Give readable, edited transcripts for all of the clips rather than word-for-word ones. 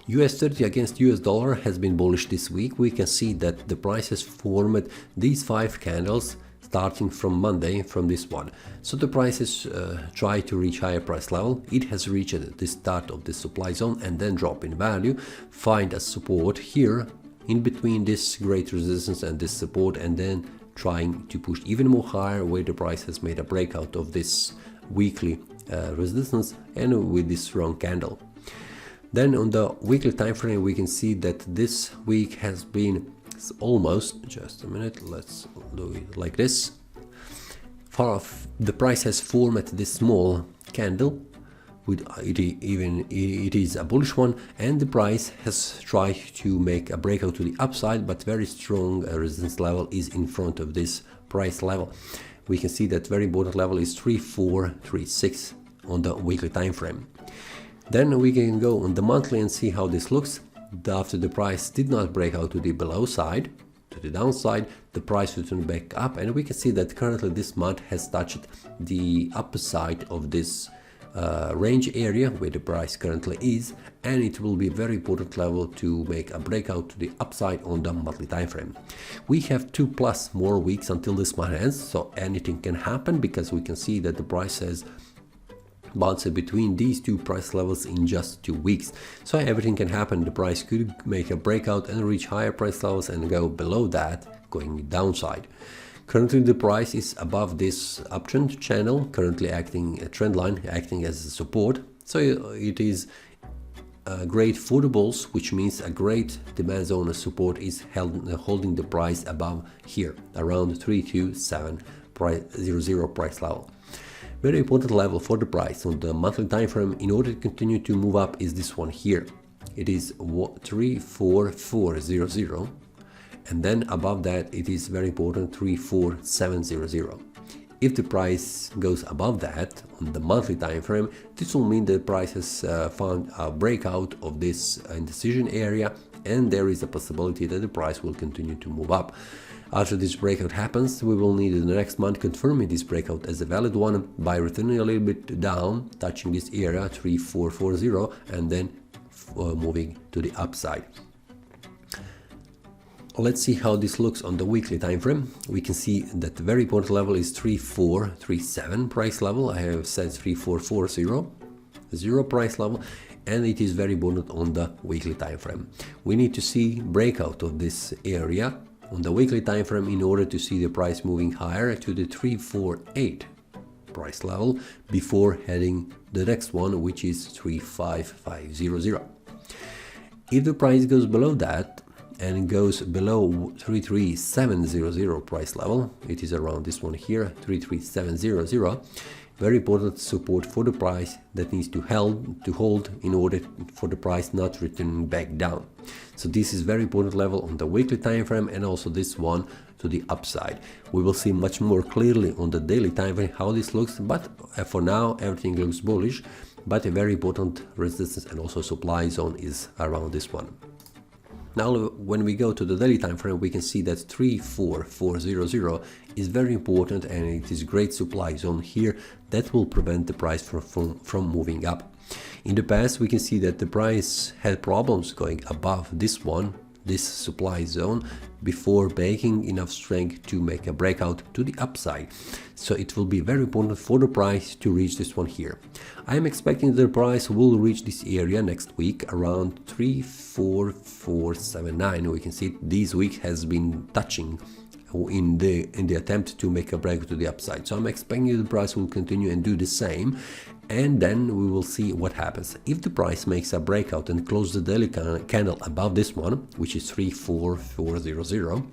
US30 against US dollar has been bullish this week. We can see that the price has formed these 5 candles starting from Monday from this one. So the price has tried to reach higher price level. It has reached the start of the supply zone and then drop in value, find a support here in between this great resistance and this support, and then trying to push even more higher, where the price has made a breakout of this weekly resistance and with this strong candle. Then on the weekly time frame, we can see that this week has been almost, just a minute, let's do it like this. Far off, the price has formed this small candle with it is a bullish one, and the price has tried to make a breakout to the upside, but very strong resistance level is in front of this price level. We can see that very important level is 3436 on the weekly time frame. Then we can go on the monthly and see how this looks. After the price did not break out to the below side, to the downside, the price returned back up, and we can see that currently this month has touched the upper side of this range area where the price currently is, and it will be a very important level to make a breakout to the upside on the monthly time frame. We have 2+ more weeks until this month ends, so anything can happen, because we can see that the price has bounced between these 2 price levels in just 2 weeks. So everything can happen. The price could make a breakout and reach higher price levels and go below that, going downside. Currently the price is above this uptrend channel, currently acting a trend line, acting as a support. So it is great for the bulls, which means a great demand zone of support is holding the price above here, around 327.00 price level. Very important level for the price on the monthly time frame in order to continue to move up is this one here. It is 34400, and then above that it is very important 34700. If the price goes above that on the monthly time frame, this will mean the price has found a breakout of this indecision area, and there is a possibility that the price will continue to move up. After this breakout happens, we will need in the next month confirming this breakout as a valid one by returning a little bit down, touching this area 3440, and then moving to the upside. Let's see how this looks on the weekly time frame. We can see that the very important level is 3437 price level. I have said 3440 price level, and it is very important on the weekly time frame. We need to see breakout of this area on the weekly time frame in order to see the price moving higher to the 348 price level before heading the next one, which is 35500. If the price goes below that and goes below 33700 price level, it is around this one here, 33700, very important support for the price that needs to hold in order for the price not returning back down. So this is very important level on the weekly time frame, and also this one to the upside. We will see much more clearly on the daily time frame how this looks, but for now everything looks bullish, but a very important resistance and also supply zone is around this one. Now when we go to the daily time frame, we can see that 34400 is very important, and it is great supply zone here that will prevent the price from moving up. In the past, we can see that the price had problems going above this one, this supply zone, before making enough strength to make a breakout to the upside. So it will be very important for the price to reach this one here. I am expecting the price will reach this area next week around 34479. We can see this week has been touching in the attempt to make a break to the upside. So I'm expecting the price will continue and do the same, and then we will see what happens. If the price makes a breakout and close the daily candle above this one, which is 34400,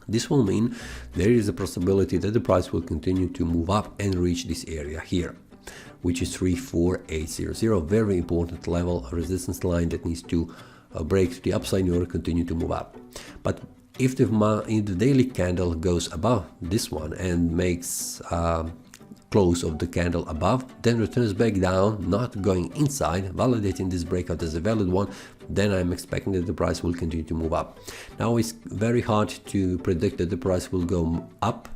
this will mean there is a possibility that the price will continue to move up and reach this area here, which is 34800. Very important level, a resistance line that needs to break to the upside in order to continue to move up. But if the daily candle goes above this one and makes close of the candle above, then returns back down, not going inside, validating this breakout as a valid one, then I'm expecting that the price will continue to move up. Now it's very hard to predict that the price will go up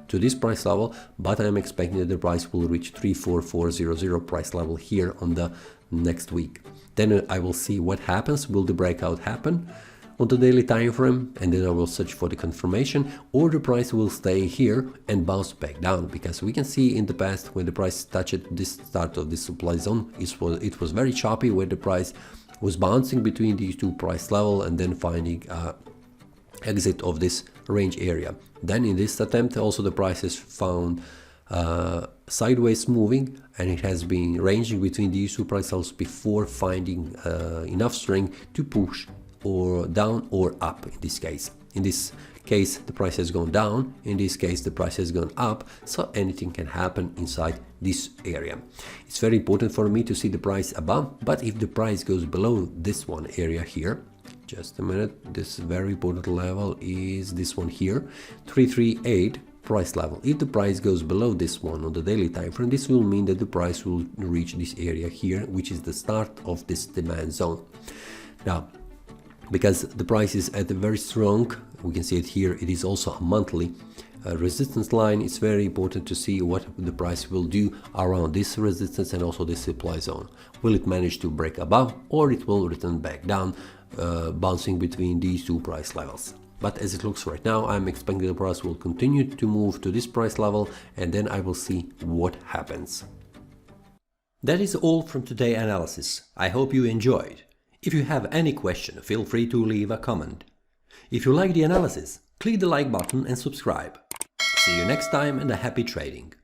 to this price level, but I'm expecting that the price will reach 34400 price level here on the next week. Then I will see what happens. Will the breakout happen on the daily time frame, and then I will search for the confirmation, or the price will stay here and bounce back down, because we can see in the past when the price touched this start of this supply zone, it was very choppy, where the price was bouncing between these two price level and then finding exit of this range area. Then in this attempt also the price is found sideways moving, and it has been ranging between these two price levels before finding enough strength to push or down or up. In this case the price has gone down, in this case the price has gone up, so anything can happen inside this area. It's very important for me to see the price above, but if the price goes below this one area here, just a minute, this very important level is this one here, 338 price level. If the price goes below this one on the daily time frame, this will mean that the price will reach this area here, which is the start of this demand zone. Now, because the price is at a very strong, we can see it here, it is also a monthly resistance line. It's very important to see what the price will do around this resistance and also this supply zone. Will it manage to break above, or it will return back down, bouncing between these two price levels? But as it looks right now, I'm expecting the price will continue to move to this price level, and then I will see what happens. That is all from today's analysis. I hope you enjoyed. If you have any question, feel free to leave a comment. If you like the analysis, click the like button and subscribe. See you next time, and a happy trading!